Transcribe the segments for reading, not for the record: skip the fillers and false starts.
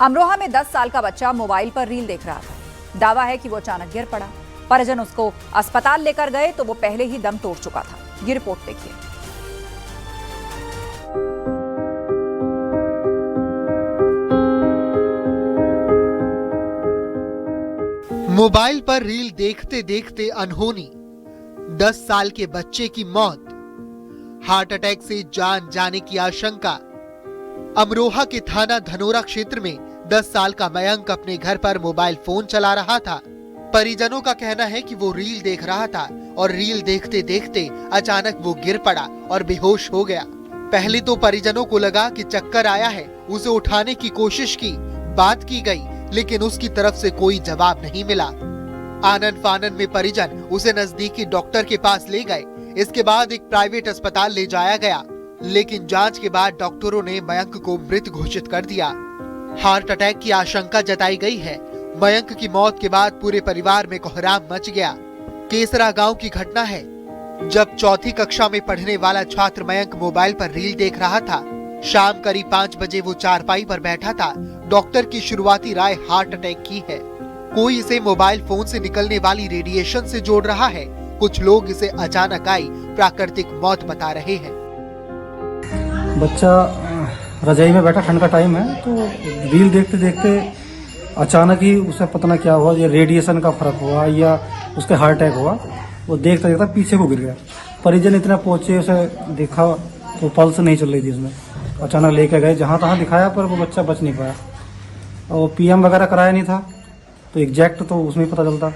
अमरोहा में 10 साल का बच्चा मोबाइल पर रील देख रहा था। दावा है कि वो अचानक गिर पड़ा। परिजन उसको अस्पताल लेकर गए तो वो पहले ही दम तोड़ चुका था। ये रिपोर्ट देखिए। मोबाइल पर रील देखते देखते अनहोनी, 10 साल के बच्चे की मौत, हार्ट अटैक से जान जाने की आशंका। अमरोहा के थाना धनोरा क्षेत्र में 10 साल का मयंक अपने घर पर मोबाइल फोन चला रहा था। परिजनों का कहना है कि वो रील देख रहा था और रील देखते देखते अचानक वो गिर पड़ा और बेहोश हो गया। पहले तो परिजनों को लगा कि चक्कर आया है, उसे उठाने की कोशिश की, बात की गई, लेकिन उसकी तरफ से कोई जवाब नहीं मिला। आनन फानन में परिजन उसे नजदीकी डॉक्टर के पास ले गए। इसके बाद एक प्राइवेट अस्पताल ले जाया गया, लेकिन जांच के बाद डॉक्टरों ने मयंक को मृत घोषित कर दिया। हार्ट अटैक की आशंका जताई गई है। मयंक की मौत के बाद पूरे परिवार में कोहराम मच गया। केसरा गांव की घटना है, जब चौथी कक्षा में पढ़ने वाला छात्र मयंक मोबाइल पर रील देख रहा था। शाम करीब 5 बजे वो चारपाई पर बैठा था। डॉक्टर की शुरुआती राय हार्ट अटैक की है। कोई इसे मोबाइल फोन से निकलने वाली रेडिएशन से जोड़ रहा है, कुछ लोग इसे अचानक आई प्राकृतिक मौत बता रहे हैं। बच्चा रजाई में बैठा, ठंड का टाइम है, तो रील देखते देखते अचानक ही उसे पता ना क्या हुआ, ये रेडिएशन का फर्क हुआ या उसके हार्ट अटैक हुआ। वो देखता देखता पीछे को गिर गया। परिजन इतना पहुंचे, उसे देखा तो पल्स नहीं चल रही थी उसमें। अचानक लेके गए, जहां तहां दिखाया पर वो बच्चा बच नहीं पाया। और पीएम वगैरह कराया नहीं था, तो एग्जैक्ट तो उसमें पता चलता,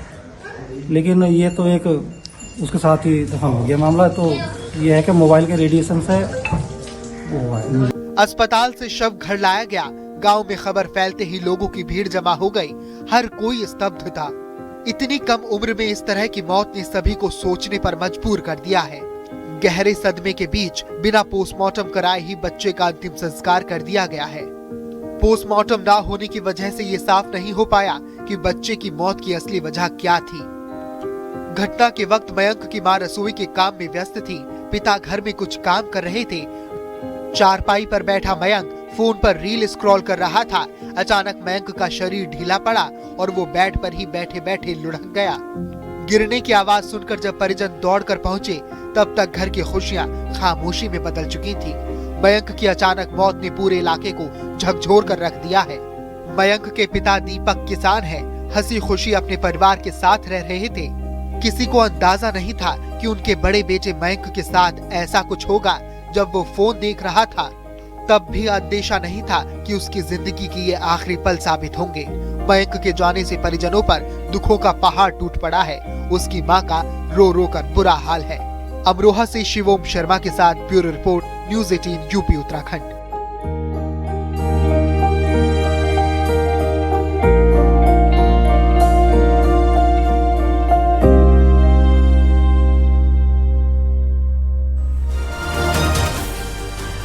लेकिन ये तो एक उसके साथ ही दफन हो गया मामला। तो ये है कि मोबाइल के रेडिएशन से वो हुआ है। अस्पताल से शव घर लाया गया। गांव में खबर फैलते ही लोगों की भीड़ जमा हो गई। हर कोई स्तब्ध था। इतनी कम उम्र में इस तरह की मौत ने सभी को सोचने पर मजबूर कर दिया है। गहरे सदमे के बीच बिना पोस्टमार्टम कराए ही बच्चे का अंतिम संस्कार कर दिया गया है। पोस्टमार्टम ना होने की वजह से ये साफ नहीं हो पाया कि बच्चे की मौत की असली वजह क्या थी। घटना के वक्त मयंक की मां रसोई के काम में व्यस्त थी। पिता घर में कुछ काम कर रहे थे। चारपाई पर बैठा मयंक फोन पर रील स्क्रॉल कर रहा था। अचानक मयंक का शरीर ढीला पड़ा और वो बेड पर ही बैठे बैठे लुढ़क गया। गिरने की आवाज सुनकर जब परिजन दौड़कर पहुंचे, तब तक घर की खुशियां खामोशी में बदल चुकी थी। मयंक की अचानक मौत ने पूरे इलाके को झकझोर कर रख दिया है। मयंक के पिता दीपक किसान हैं, हंसी खुशी अपने परिवार के साथ रह रहे थे। किसी को अंदाजा नहीं था कि उनके बड़े बेटे मयंक के साथ ऐसा कुछ होगा। जब वो फोन देख रहा था, तब भी अंदेशा नहीं था कि उसकी जिंदगी की ये आखिरी पल साबित होंगे। मयंक के जाने से परिजनों पर दुखों का पहाड़ टूट पड़ा है। उसकी मां का रो रो कर बुरा हाल है। अमरोहा से शिवोम शर्मा के साथ bureau report, news 18 UP Uttarakhand.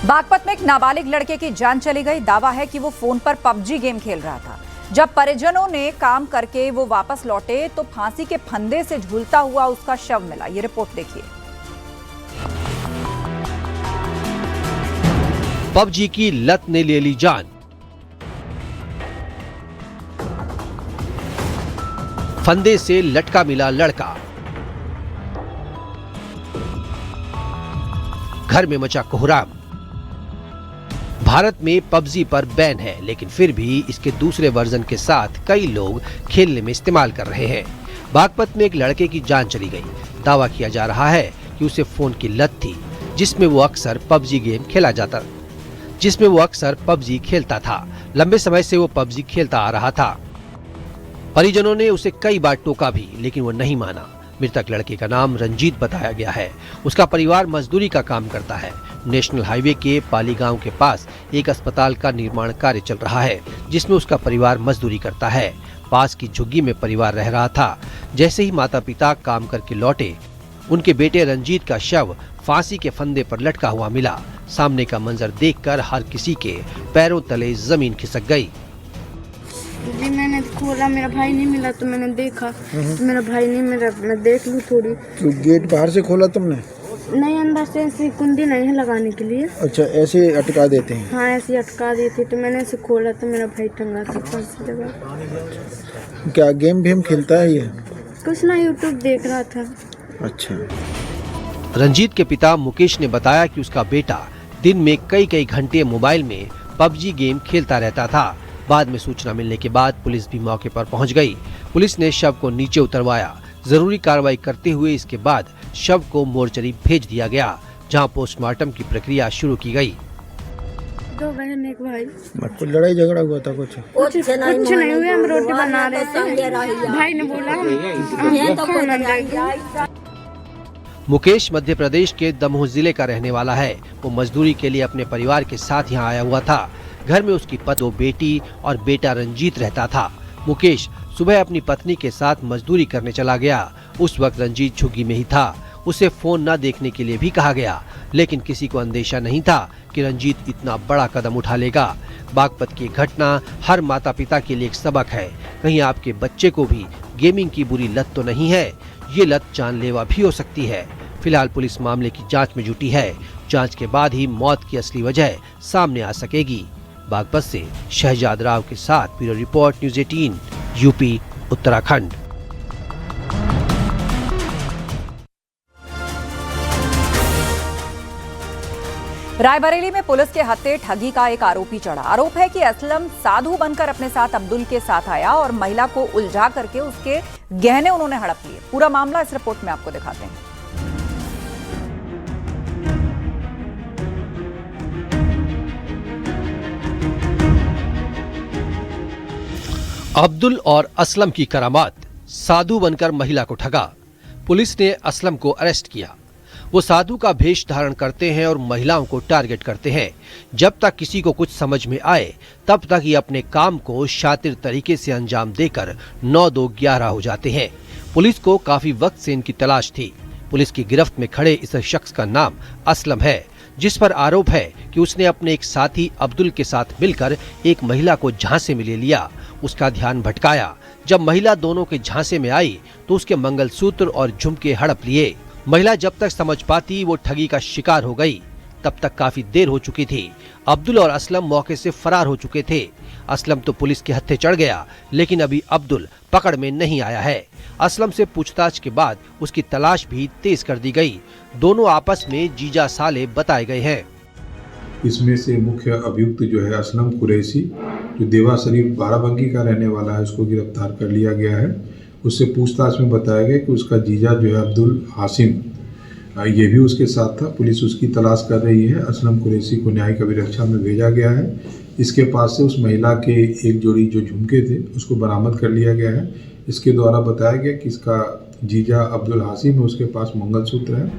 Baghpat में एक नाबालिग लड़के की जान चली गई। दावा है कि वो फोन पर पबजी गेम खेल रहा था। जब परिजनों ने काम करके वो वापस लौटे तो फांसी के फंदे से झूलता हुआ उसका शव मिला। ये रिपोर्ट देखिए। पबजी की लत ने ले ली जान। फंदे से लटका मिला लड़का। घर में मचा कोहराम। भारत में पबजी पर बैन है, लेकिन फिर भी इसके दूसरे वर्जन के साथ कई लोग खेलने में इस्तेमाल कर रहे हैं। बागपत में एक लड़के की जान चली गई। दावा किया जा रहा है कि उसे फोन की लत थी, जिसमें वो अक्सर पबजी खेलता था। लंबे समय से वो पबजी खेलता आ रहा था। परिजनों ने उसे कई बार टोका भी, लेकिन वो नहीं माना। मृतक लड़के का नाम रंजीत बताया गया है। उसका परिवार मजदूरी का काम करता है। नेशनल हाईवे के पाली गांव के पास एक अस्पताल का निर्माण कार्य चल रहा है, जिसमें उसका परिवार मजदूरी करता है। पास की झुग्गी में परिवार रह रहा था। जैसे ही माता पिता काम करके लौटे, उनके बेटे रंजीत का शव फांसी के फंदे पर लटका हुआ मिला। सामने का मंजर देखकर हर किसी के पैरों तले जमीन खिसक गई। जी मैंने खोला, मेरा भाई नहीं मिला तो मैंने देखा, तो मेरा भाई नहीं मिला, मैं देख लूं थोड़ी। तो गेट बाहर से खोला तुमने? नहीं, अंदर से ऐसी कुंडी नहीं है लगाने के लिए। अच्छा, ऐसे अटका देते हैं? हाँ, ऐसे अटका दी थी, तो मैंने ऐसे खोला तो मेरा भाई टंगा था फंसी जगह। क्या गेम भीम खेलता है ये? कुछ ना, यूट्यूब देख रहा था। अच्छा। रंजीत के पिता मुकेश ने बताया कि उसका बेटा दिन में कई घंटे मोबाइल में पबजी गेम खेलता रहता था। बाद में सूचना मिलने के बाद पुलिस भी मौके पर पहुंच गई। पुलिस ने शव को नीचे उतरवाया। जरूरी कार्रवाई करते हुए इसके बाद शव को मोर्चरी भेज दिया गया, जहां पोस्टमार्टम की प्रक्रिया शुरू की गई। 2 बहन 1 भाई। कोई लड़ाई झगड़ा हुआ था? कुछ नहीं हुआ, हम रोटी बना रहे थे, भाई ने बोला हमको खाना चाहिए। मुकेश मध्य प्रदेश के दमोह जिले का रहने वाला है। वो मजदूरी के लिए अपने परिवार के साथ यहाँ आया हुआ था। घर में उसकी पत्नी, 2 बेटी और बेटा रंजीत रहता था। मुकेश सुबह अपनी पत्नी के साथ मजदूरी करने चला गया। उस वक्त रंजीत झुग्गी में ही था। उसे फोन न देखने के लिए भी कहा गया, लेकिन किसी को अंदेशा नहीं था कि रंजीत इतना बड़ा कदम उठा लेगा। बागपत की घटना हर माता पिता के लिए एक सबक है। कहीं आपके बच्चे को भी गेमिंग की बुरी लत तो नहीं है। ये लत जानलेवा भी हो सकती है। फिलहाल पुलिस मामले की जांच में जुटी है। जांच के बाद ही मौत की असली वजह सामने आ सकेगी। बागपत से शहजाद राव के साथ bureau report, news 18 UP Uttarakhand. Raebareli में पुलिस के हत्थे ठगी का एक आरोपी चढ़ा। आरोप है कि असलम साधु बनकर अपने साथ अब्दुल के साथ आया और महिला को उलझा करके उसके गहने उन्होंने हड़प लिए। पूरा मामला इस रिपोर्ट में आपको दिखाते हैं। अब्दुल और असलम की करामात। साधु बनकर महिला को ठगा। पुलिस ने असलम को अरेस्ट किया। वो साधु का भेष धारण करते हैं और महिलाओं को टारगेट करते हैं। जब तक किसी को कुछ समझ में आए तब तक ये अपने काम को शातिर तरीके से अंजाम देकर 9-2-11 हो जाते हैं। पुलिस को काफी वक्त से इनकी तलाश थी। पुलिस की गिरफ्त में खड़े इस शख्स का नाम असलम है, जिस पर आरोप है कि उसने अपने एक साथी अब्दुल के साथ मिलकर एक महिला को झांसे में ले लिया। उसका ध्यान भटकाया। जब महिला दोनों के झांसे में आई तो उसके मंगलसूत्र और झुमके हड़प लिए। महिला जब तक समझ पाती वो ठगी का शिकार हो गई, तब तक काफी देर हो चुकी थी। अब्दुल और असलम मौके से फरार हो चुके थे। असलम तो पुलिस के हत्थे चढ़ गया, लेकिन अभी अब्दुल पकड़ में नहीं आया है। असलम से पूछताछ के बाद उसकी तलाश भी तेज कर दी गई। दोनों आपस में जीजा साले बताए गए हैं। इसमें से मुख्य अभियुक्त जो है असलम कुरैशी, जो देवा शरीफ बाराबंकी का रहने वाला है, उसको गिरफ्तार कर लिया गया है। उससे पूछताछ में बताया गया कि उसका जीजा जो है अब्दुल हासिम, ये भी उसके साथ था। पुलिस उसकी तलाश कर रही है। असलम कुरैशी को न्यायिक अभिरक्षा में भेजा गया है। इसके पास से उस महिला के एक जोड़ी जो झुमके थे उसको बरामद कर लिया गया है। इसके द्वारा बताया गया कि इसका जीजा अब्दुल हासिम है, उसके पास मंगलसूत्र है।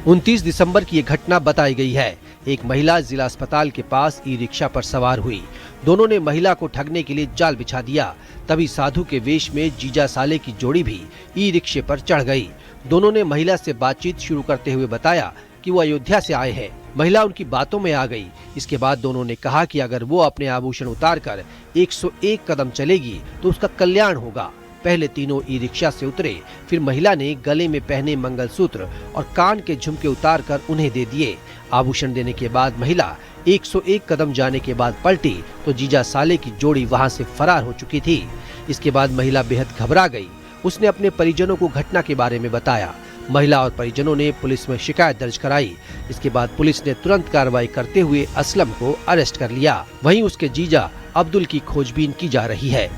29 दिसंबर की ये घटना बताई गई है। एक महिला जिला अस्पताल के पास ई रिक्शा पर सवार हुई। दोनों ने महिला को ठगने के लिए जाल बिछा दिया। तभी साधु के वेश में जीजा साले की जोड़ी भी ई रिक्शे पर चढ़ गई। दोनों ने महिला से बातचीत शुरू करते हुए बताया कि वो अयोध्या से आए हैं। महिला उनकी बातों में आ गई। इसके बाद दोनों ने कहा कि अगर वो अपने आभूषण उतारकर 101 कदम चलेगी तो उसका कल्याण होगा। पहले तीनों ई रिक्शा से उतरे, फिर महिला ने गले में पहने मंगलसूत्र और कान के झुमके उतारकर उन्हें दे दिए। आभूषण देने के बाद महिला 101 कदम जाने के बाद पलटी तो जीजा साले की जोड़ी वहां से फरार हो चुकी थी। इसके बाद महिला बेहद घबरा गई। उसने अपने परिजनों को घटना के बारे में बताया। महिला और परिजनों ने पुलिस में शिकायत दर्ज कराई। इसके बाद पुलिस ने तुरंत कार्रवाई करते हुए असलम को अरेस्ट कर लिया। वहीं उसके जीजा अब्दुल की खोजबीन की जा रही है।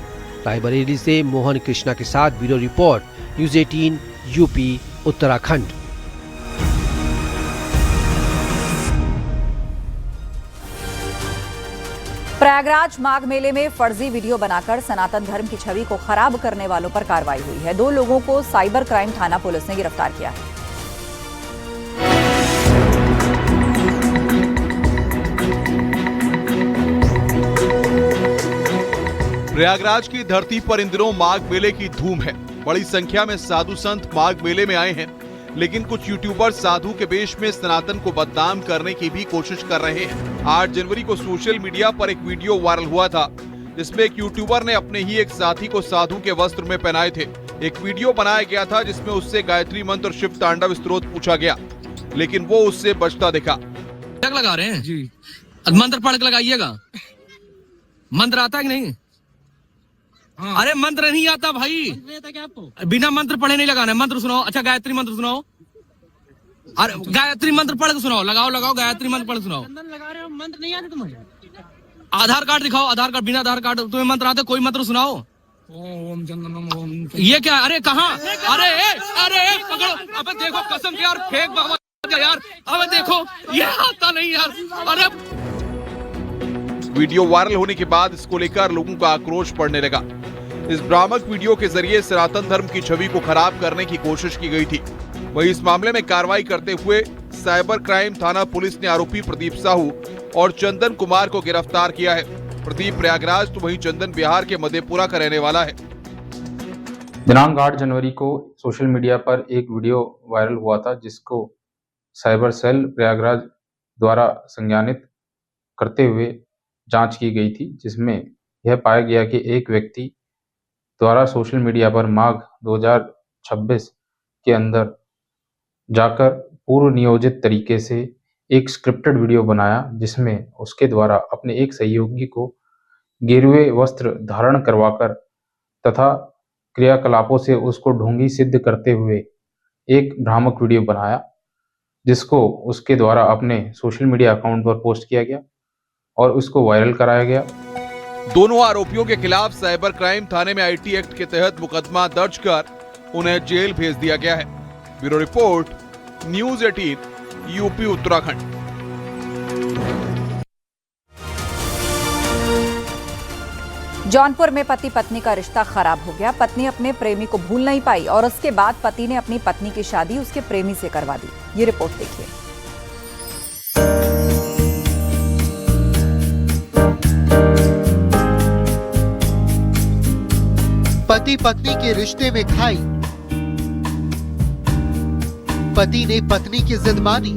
रायबरेली से मोहन कृष्णा के साथ bureau report, news 18 UP Uttarakhand. Prayagraj Magh मेले में फर्जी वीडियो बनाकर सनातन धर्म की छवि को खराब करने वालों पर कार्रवाई हुई है। 2 लोगों को साइबर क्राइम थाना पुलिस ने गिरफ्तार किया है। प्रयागराज की धरती पर इन दिनों माघ मेले की धूम है। बड़ी संख्या में साधु संत माघ मेले में आए हैं, लेकिन कुछ यूट्यूबर साधु के वेश में सनातन को बदनाम करने की भी कोशिश कर रहे हैं। 8 जनवरी को सोशल मीडिया पर एक वीडियो वायरल हुआ था, जिसमें एक यूट्यूबर ने अपने ही एक साथी को साधु के वस्त्र में पहनाए थे। एक वीडियो बनाया गया था जिसमें उससे गायत्री मंत्र और शिव तांडव स्तोत्र पूछा गया। लेकिन वो उससे बचता दिखा। लगा रहे हैं जी, मंत्र पढ़ के लगाइएगा। मंत्र आता है कि नहीं? हाँ। अरे मंत्र नहीं आता भाई, बिना मंत्र पढ़े नहीं लगाना है। मंत्र सुनाओ। अच्छा गायत्री मंत्र सुनाओ। अरे गायत्री मंत्र पढ़ के सुनाओ। लगाओ गायत्री मंत्र पढ़ के सुनाओ। लगा रहे हो, मंत्र नहीं आते तुम्हें? आधार कार्ड दिखाओ। आधार कार्ड, बिना आधार कार्ड तुम्हें मंत्र आते? कोई मंत्र सुनाओ। ओम चंदनम ओम। ये क्या? अरे कहाँ? अरे पकड़ो। अब देखो कसम के यार, फेक भगवान यार। अब देखो ये आता नहीं यार। अरे वीडियो वायरल होने के बाद इसको लेकर लोगों का आक्रोश बढ़ने लगा। इस भ्रामक वीडियो के जरिए सनातन धर्म की छवि को खराब करने की कोशिश की गई थी। वहीं इस मामले में कार्रवाई करते हुए साइबर क्राइम थाना पुलिस ने आरोपी प्रदीप साहू और चंदन कुमार को गिरफ्तार किया है। प्रदीप प्रयागराज तो वहीं चंदन बिहार के मधेपुरा का रहने वाला है। दिनांक 8 जनवरी को सोशल मीडिया पर एक वीडियो वायरल हुआ था, जिसको साइबर सेल प्रयागराज द्वारा संज्ञानित करते हुए जांच की गई थी, जिसमें यह पाया गया कि एक व्यक्ति द्वारा सोशल मीडिया पर माघ 2026 के अंदर जाकर पूर्व नियोजित तरीके से एक स्क्रिप्टेड वीडियो बनाया, जिसमें उसके द्वारा अपने एक सहयोगी को गेरुए वस्त्र धारण करवाकर तथा क्रियाकलापों से उसको ढोंगी सिद्ध करते हुए एक भ्रामक वीडियो बनाया, जिसको उसके द्वारा अपने सोशल मीडिया अकाउंट पर पोस्ट किया गया और उसको वायरल कराया गया। दोनों आरोपियों के खिलाफ साइबर क्राइम थाने में आईटी एक्ट के तहत मुकदमा दर्ज कर उन्हें जेल भेज दिया गया है। Bureau report, news 18, UP Uttarakhand. Jaunpur में पति पत्नी का रिश्ता खराब हो गया। पत्नी अपने प्रेमी को भूल नहीं पाई और उसके बाद पति ने अपनी पत्नी की शादी उसके प्रेमी से करवा दी। ये रिपोर्ट देखिए। पति पत्नी के रिश्ते में खाई, पति ने पत्नी की जिद मानी,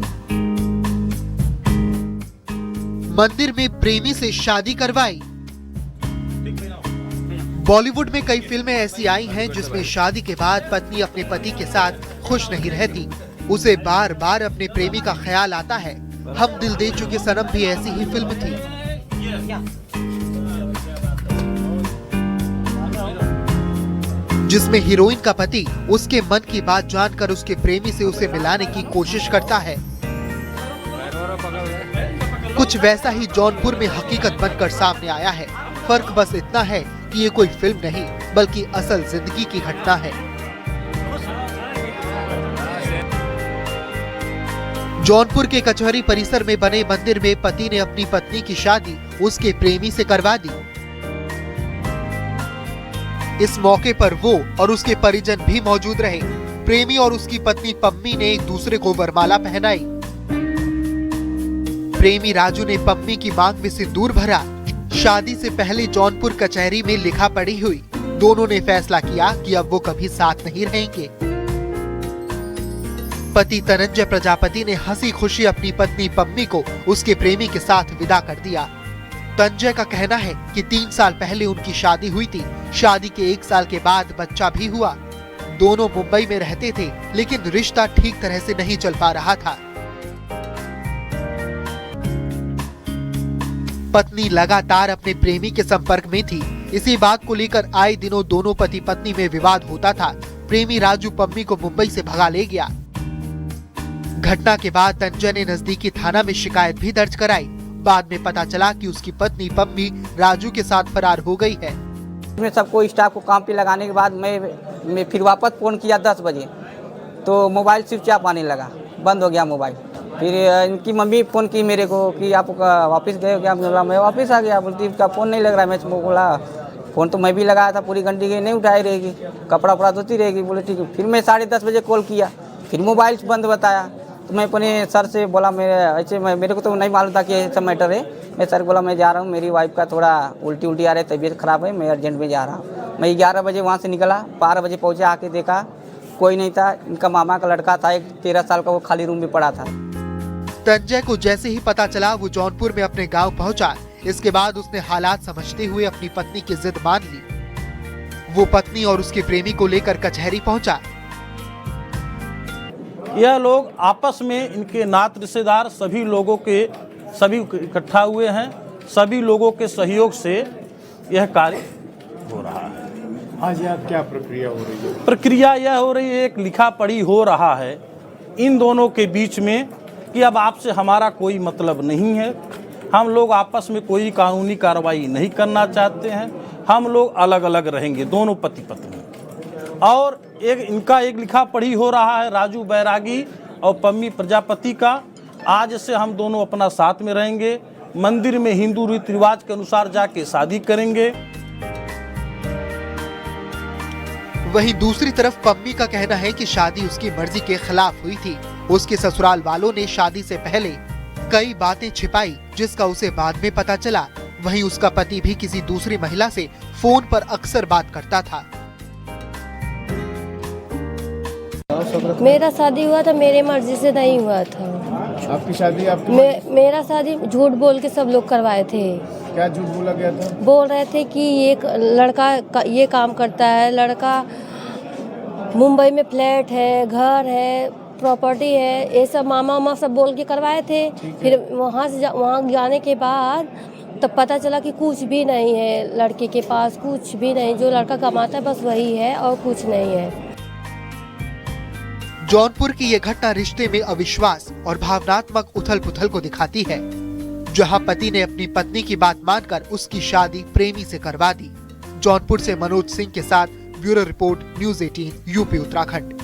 मंदिर में प्रेमी से शादी करवाई। बॉलीवुड में कई फिल्में ऐसी आई हैं जिसमें शादी के बाद पत्नी अपने पति के साथ खुश नहीं रहती, उसे बार बार अपने प्रेमी का ख्याल आता है। हम दिल दे चुके सनम भी ऐसी ही फिल्म थी। जिसमें हीरोइन का पति उसके मन की बात जानकर उसके प्रेमी से उसे मिलाने की कोशिश करता है। कुछ वैसा ही जौनपुर में हकीकत बनकर सामने आया है। फर्क बस इतना है कि ये कोई फिल्म नहीं बल्कि असल जिंदगी की घटना है। जौनपुर के कचहरी परिसर में बने मंदिर में पति ने अपनी पत्नी की शादी उसके प्रेमी से करवा दी। इस मौके पर वो और उसके परिजन भी मौजूद रहे। प्रेमी और उसकी पत्नी पम्मी ने एक दूसरे को वरमाला पहनाई। प्रेमी राजू ने पम्मी की मांग में सिंदूर भरा। शादी से पहले जौनपुर कचहरी में लिखा पढ़ी हुई। दोनों ने फैसला किया कि अब वो कभी साथ नहीं रहेंगे। पति तनंजय प्रजापति ने हंसी खुशी अपनी पत्नी पम्मी को उसके प्रेमी के साथ विदा कर दिया। तंजय का कहना है कि 3 साल पहले उनकी शादी हुई थी। शादी के 1 साल के बाद बच्चा भी हुआ। दोनों मुंबई में रहते थे, लेकिन रिश्ता ठीक तरह से नहीं चल पा रहा था। पत्नी लगातार अपने प्रेमी के संपर्क में थी। इसी बात को लेकर आए दिनों दोनों पति पत्नी में विवाद होता था। प्रेमी राजू पम्मी को मुंबई से भगा ले गया। घटना के बाद तंजय ने नजदीकी थाना में शिकायत भी दर्ज कराई। बाद में पता चला कि उसकी पत्नी पम्मी राजू के साथ फरार हो गई है। मैं सबको स्टाफ को काम पे लगाने के बाद मैं फिर वापस फोन किया 10 बजे, तो मोबाइल स्विच ऑफ आने लगा, बंद हो गया मोबाइल। फिर इनकी मम्मी फ़ोन की मेरे को कि आप वापस गए क्या? बोला मैं वापस आ गया। बोलती उसका फ़ोन नहीं लग रहा है। मैं बोला फ़ोन तो मैं भी लगाया था, पूरी घंटी की नहीं उठाई रहेगी, कपड़ा वपड़ा धोती रहेगी। बोले ठीक है। फिर मैं 10:30 बजे कॉल किया, फिर मोबाइल बंद बताया। तो मैं अपने सर से बोला मेरे को तो नहीं मालूम था कि ऐसा मैटर है। मैं सर बोला मैं जा रहा हूँ, मेरी वाइफ का थोड़ा उल्टी आ रही है, तबीयत ख़राब है, मैं अर्जेंट में जा रहा हूँ। मैं 11 बजे वहाँ से निकला, 12 बजे पहुँचा, आके देखा कोई नहीं था। इनका मामा का लड़का था, एक 13 साल का, वो खाली रूम में पड़ा था। तंजय को जैसे ही पता चला वो जौनपुर में अपने गांव पहुंचा। इसके बाद उसने हालात समझते हुए अपनी पत्नी की जिद मान ली। वो पत्नी और उसके प्रेमी को लेकर कचहरी पहुंचा। यह लोग आपस में, इनके नात रिश्तेदार सभी लोगों के सभी इकट्ठा हुए हैं, सभी लोगों के सहयोग से यह कार्य हो रहा है। आज यहाँ क्या प्रक्रिया हो रही है? प्रक्रिया यह हो रही है, एक लिखा पढ़ी हो रहा है इन दोनों के बीच में कि अब आपसे हमारा कोई मतलब नहीं है, हम लोग आपस में कोई कानूनी कार्रवाई नहीं करना चाहते हैं, हम लोग अलग अलग रहेंगे, दोनों पति पत्नी। और इनका एक लिखा पढ़ी हो रहा है राजू बैरागी और पम्मी प्रजापति का। आज से हम दोनों अपना साथ में रहेंगे, मंदिर में हिंदू रीति रिवाज के अनुसार जाके शादी करेंगे। वहीं दूसरी तरफ पम्मी का कहना है कि शादी उसकी मर्जी के खिलाफ हुई थी। उसके ससुराल वालों ने शादी से पहले कई बातें छिपाई, जिसका उसे बाद में पता चला। वहीं उसका पति भी किसी दूसरी महिला से फोन पर अक्सर बात करता था। मेरा शादी हुआ था, मेरे मर्जी से नहीं हुआ था। आपकी शादी मेरा शादी झूठ बोल के सब लोग करवाए थे। क्या झूठ बोला गया था? बोल रहे थे कि ये लड़का ये काम करता है, लड़का मुंबई में फ्लैट है, घर है, प्रॉपर्टी है, ये सब मामा सब बोल के करवाए थे। फिर वहाँ जाने के बाद तब पता चला कि कुछ भी नहीं है, लड़के के पास कुछ भी नहीं, जो लड़का कमाता है बस वही है और कुछ नहीं है। जौनपुर की ये घटना रिश्ते में अविश्वास और भावनात्मक उथल-पुथल को दिखाती है, जहां पति ने अपनी पत्नी की बात मानकर उसकी शादी प्रेमी से करवा दी। जौनपुर से मनोज सिंह के साथ bureau report, news 18 UP Uttarakhand.